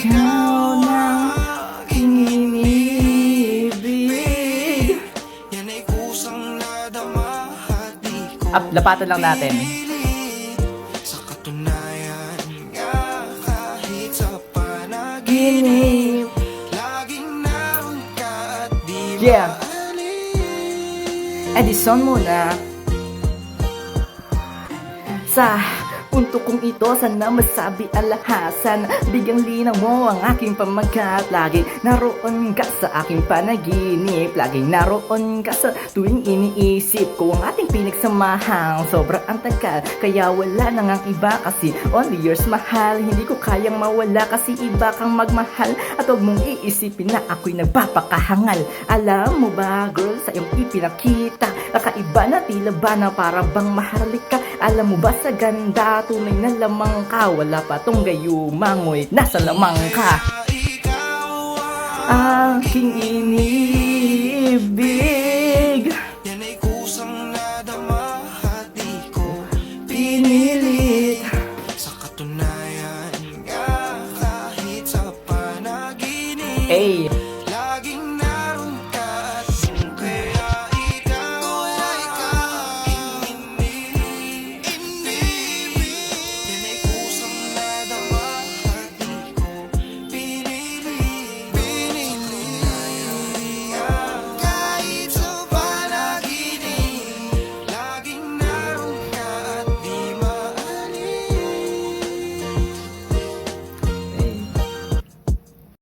ikaw na inibig. Yan ay kusang nadama at di ko Lapatan lang natin. sa katunayan nga kahit sa panaginip Ginip. laging naroon ka at di Yeah. maalis. Edison muna. Sa punto kong ito, sana masabi alahasan. Bigyang linaw mo ang aking pamagat. Lagi naroon ka sa aking panaginip. Laging naroon ka sa tuwing iniisip ko ang ating pinagsamahan. Sobrang ang tagal, kaya wala nang ang iba. Kasi only yours mahal. Hindi ko kayang mawala kasi iba kang magmahal. At huwag mong iisipin na ako'y nagpapakahangal. Alam mo ba girl, sa iyong ipinakita, kakaiba na tila ba na para bang maharlika. Alam mo ba sa ganda, tunay na lamang ka. Wala pa tong gayumangoy, nasa lamang ka. Ikaw ang Aking inibig.